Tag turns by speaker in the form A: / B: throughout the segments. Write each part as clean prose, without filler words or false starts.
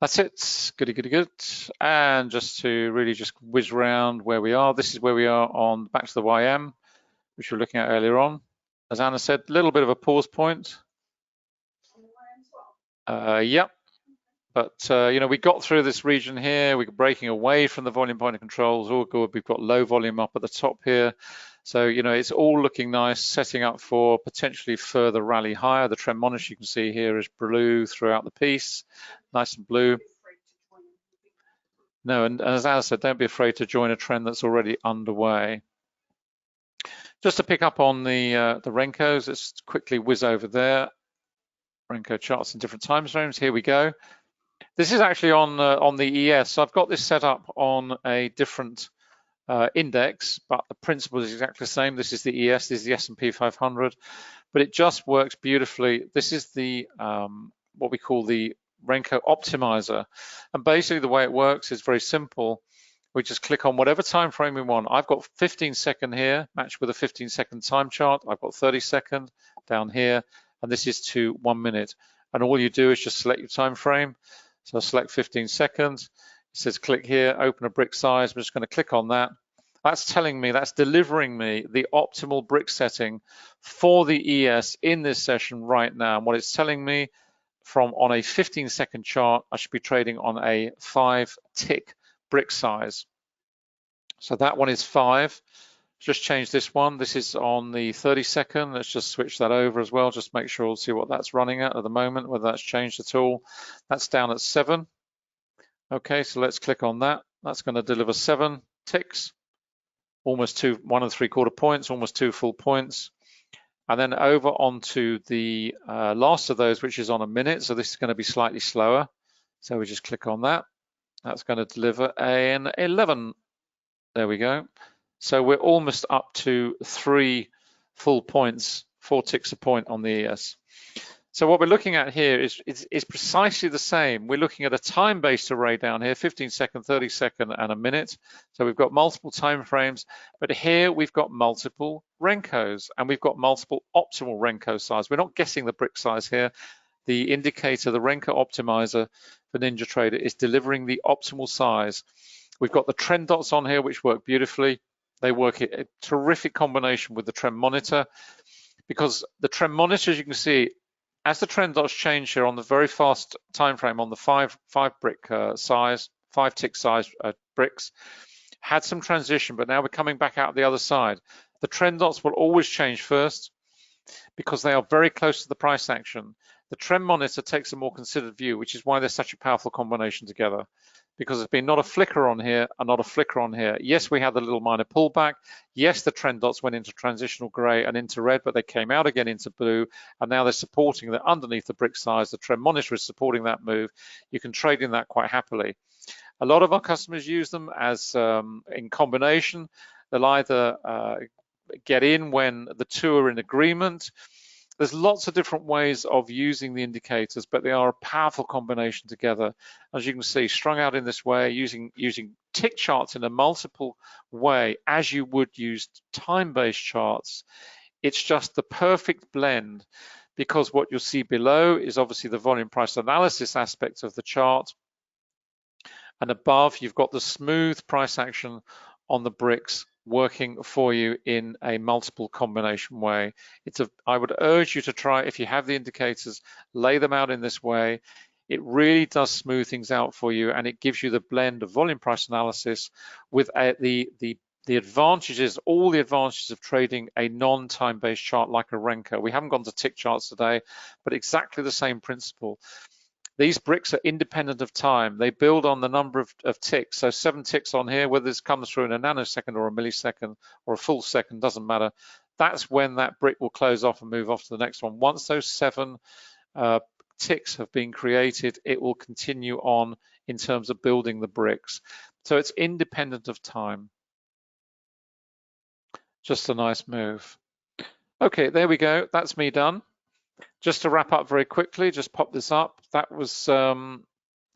A: That's it. Goody, goody, good. And just to really just whiz around where we are, this is where we are on back to the YM, which we were looking at earlier on. As Anna said, a little bit of a pause point. Yep. But, we got through this region here. We're breaking away from the volume point of controls. All good. We've got low volume up at the top here. So, it's all looking nice, setting up for potentially further rally higher. The trend monitor you can see here is blue throughout the piece, nice and blue. No, and as Anna said, don't be afraid to join a trend that's already underway. Just to pick up on the Renkos, let's quickly whiz over there. Renko charts in different time frames. Here we go. This is actually on the ES. So I've got this set up on a different index, but the principle is exactly the same. This is the ES, this is the S&P 500, but it just works beautifully. This is the what we call the Renko optimizer, and basically the way it works is very simple. We just click on whatever time frame we want. I've got 15-second here, matched with a 15-second time chart. I've got 30-second down here, and this is to 1 minute. And all you do is just select your time frame. So I'll select 15 seconds. It says click here, open a brick size. I'm just going to click on that. That's telling me, that's delivering me the optimal brick setting for the ES in this session right now. And what it's telling me from on a 15-second chart, I should be trading on a 5-tick brick size. So that one is 5. Just change this one. This is on the 30-second. Let's just switch that over as well. Just make sure we'll see what that's running at the moment, whether that's changed at all. That's down at 7. Okay, so let's click on that. That's going to deliver 7 ticks, almost 1 3/4 points, almost 2 full points. And then over onto the last of those, which is on a minute. So this is going to be slightly slower. So we just click on that. That's going to deliver an 11. There we go. So we're almost up to 3 full points, 4 ticks a point on the ES. So what we're looking at here is precisely the same. We're looking at a time-based array down here, 15-second, 30-second, and a minute. So we've got multiple time frames, but here we've got multiple Renkos, and we've got multiple optimal Renko size. We're not guessing the brick size here. The indicator, the Renko optimizer for NinjaTrader, is delivering the optimal size. We've got the trend dots on here, which work beautifully. They work in a terrific combination with the trend monitor, because the trend monitor, as you can see, as the trend dots change here on the very fast time frame on the 5 brick size, 5 tick size bricks, had some transition, but now we're coming back out the other side. The trend dots will always change first because they are very close to the price action. The trend monitor takes a more considered view, which is why they're such a powerful combination together, because there's been not a flicker on here and not a flicker on here. Yes, we had the little minor pullback. Yes, the trend dots went into transitional gray and into red, but they came out again into blue, and now they're supporting that underneath the brick size. The trend monitor is supporting that move. You can trade in that quite happily. A lot of our customers use them as in combination. They'll either get in when the two are in agreement. There's lots of different ways of using the indicators, but they are a powerful combination together. As you can see, strung out in this way, using tick charts in a multiple way, as you would use time-based charts. It's just the perfect blend, because what you'll see below is obviously the volume price analysis aspect of the chart. And above, you've got the smooth price action on the bricks working for you in a multiple combination way. I would urge you to try, if you have the indicators, lay them out in this way. It really does smooth things out for you, and it gives you the blend of volume price analysis with the advantages, all the advantages of trading a non-time-based chart like a Renko. We haven't gone to tick charts today, but exactly the same principle. These bricks are independent of time. They build on the number of ticks. So 7 ticks on here, whether this comes through in a nanosecond or a millisecond or a full second, doesn't matter. That's when that brick will close off and move off to the next one. Once those 7 ticks have been created, it will continue on in terms of building the bricks. So it's independent of time. Just a nice move. Okay, there we go. That's me done. Just to wrap up very quickly, just pop this up. That was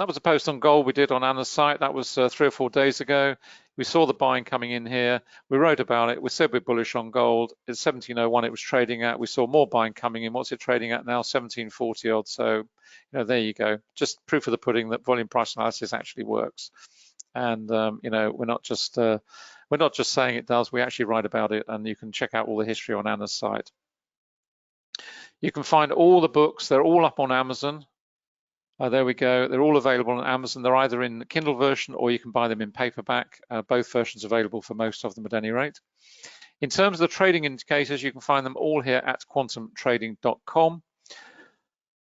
A: was a post on gold we did on Anna's site. That was 3 or 4 days ago. We saw the buying coming in here. We wrote about it. We said we're bullish on gold. It's 1701 it was trading at. We saw more buying coming in. What's it trading at now? 1740 odd. So, there you go. Just proof of the pudding that volume price analysis actually works. And we're not just saying it does. We actually write about it, and you can check out all the history on Anna's site. You can find all the books. They're all up on Amazon. There we go. They're all available on Amazon. They're either in the Kindle version or you can buy them in paperback. Both versions available for most of them at any rate. In terms of the trading indicators, you can find them all here at quantumtrading.com.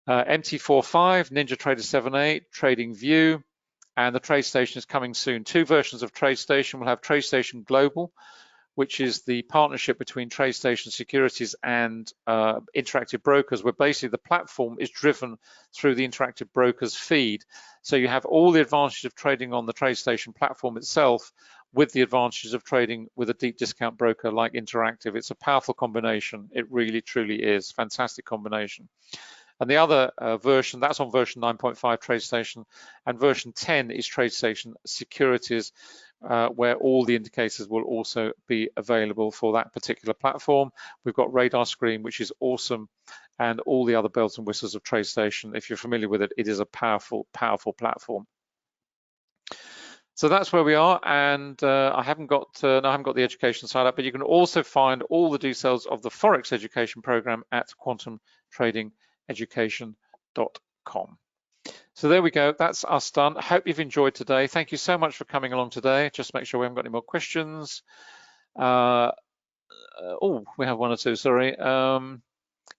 A: MT45, NinjaTrader 7.8, TradingView, and the TradeStation is coming soon. 2 versions of TradeStation. We'll have TradeStation Global, which is the partnership between TradeStation Securities and Interactive Brokers, where basically the platform is driven through the Interactive Brokers feed. So you have all the advantages of trading on the TradeStation platform itself with the advantages of trading with a deep discount broker like Interactive. It's a powerful combination. It really, truly is. Fantastic combination. And the other version, that's on version 9.5 TradeStation, and version 10 is TradeStation Securities, where all the indicators will also be available for that particular platform. We've got Radar Screen, which is awesome, and all the other bells and whistles of TradeStation. If you're familiar with it, it is a powerful, powerful platform. So that's where we are, and I haven't got the education side up, but you can also find all the details of the Forex education program at quantumtradingeducation.com. So there we go, that's us done. I hope you've enjoyed today. Thank you so much for coming along today. Just make sure we haven't got any more questions. We have 1 or 2, sorry.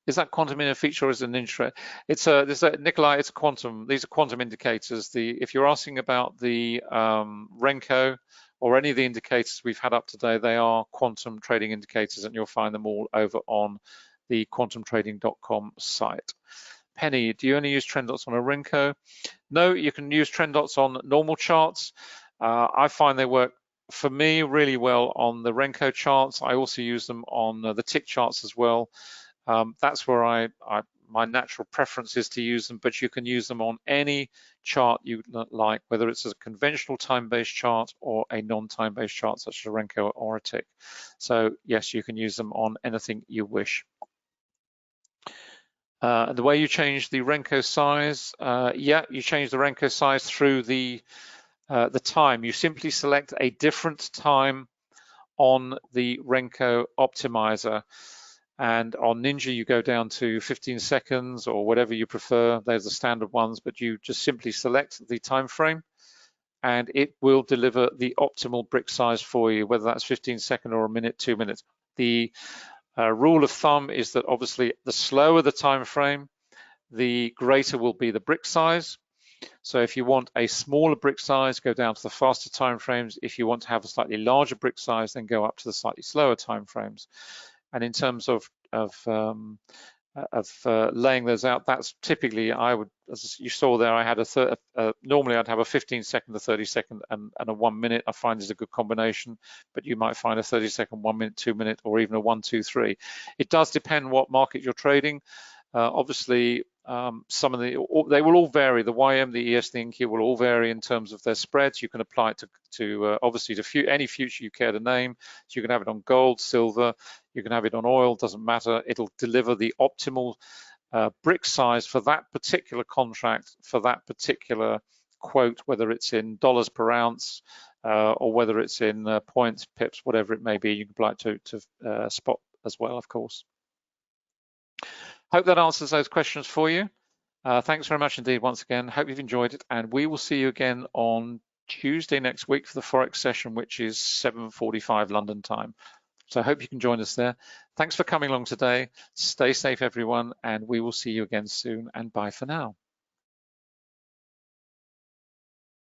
A: Is that quantum in a feature or is it an NinjaTrader? Nikolai, it's quantum. These are quantum indicators. If you're asking about the renko or any of the indicators we've had up today, they are quantum trading indicators, and you'll find them all over on the quantumtrading.com site. Penny, do you only use trend dots on a renko? No, you can use trend dots on normal charts. I find they work for me really well on the renko charts. I also use them on the tick charts as well. That's where my natural preference is to use them, but you can use them on any chart you like, whether it's a conventional time-based chart or a non-time-based chart such as a renko or a tick. So yes, you can use them on anything you wish. The way you change the renko size, you change the renko size through the time. You simply select a different time on the renko optimizer. And on Ninja, you go down to 15 seconds or whatever you prefer. There's the standard ones, but you just simply select the time frame and it will deliver the optimal brick size for you, whether that's 15 seconds or a minute, 2 minutes. The rule of thumb is that obviously the slower the time frame, the greater will be the brick size. So if you want a smaller brick size, go down to the faster time frames. If you want to have a slightly larger brick size, then go up to the slightly slower time frames. And in terms of laying those out, that's typically, I would, as you saw there, I had normally I'd have a 15 second, a 30 second, and a 1 minute. I find is a good combination, but you might find a 30 second, 1 minute, 2 minute, or even a 1, 2, 3. It does depend what market you're trading. Obviously, they will all vary. The YM, the ES, the NQ will all vary in terms of their spreads. You can apply it to obviously to any future you care to name. So you can have it on gold, silver, you can have it on oil, doesn't matter. It'll deliver the optimal brick size for that particular contract, for that particular quote, whether it's in dollars per ounce or whether it's in points, pips, whatever it may be. You can apply it to spot as well, of course. Hope that answers those questions for you. Thanks very much indeed once again. Hope you've enjoyed it, and we will see you again on Tuesday next week for the Forex session, which is 7:45 London time. So I hope you can join us there. Thanks for coming along today. Stay safe, everyone, and we will see you again soon, and bye for now.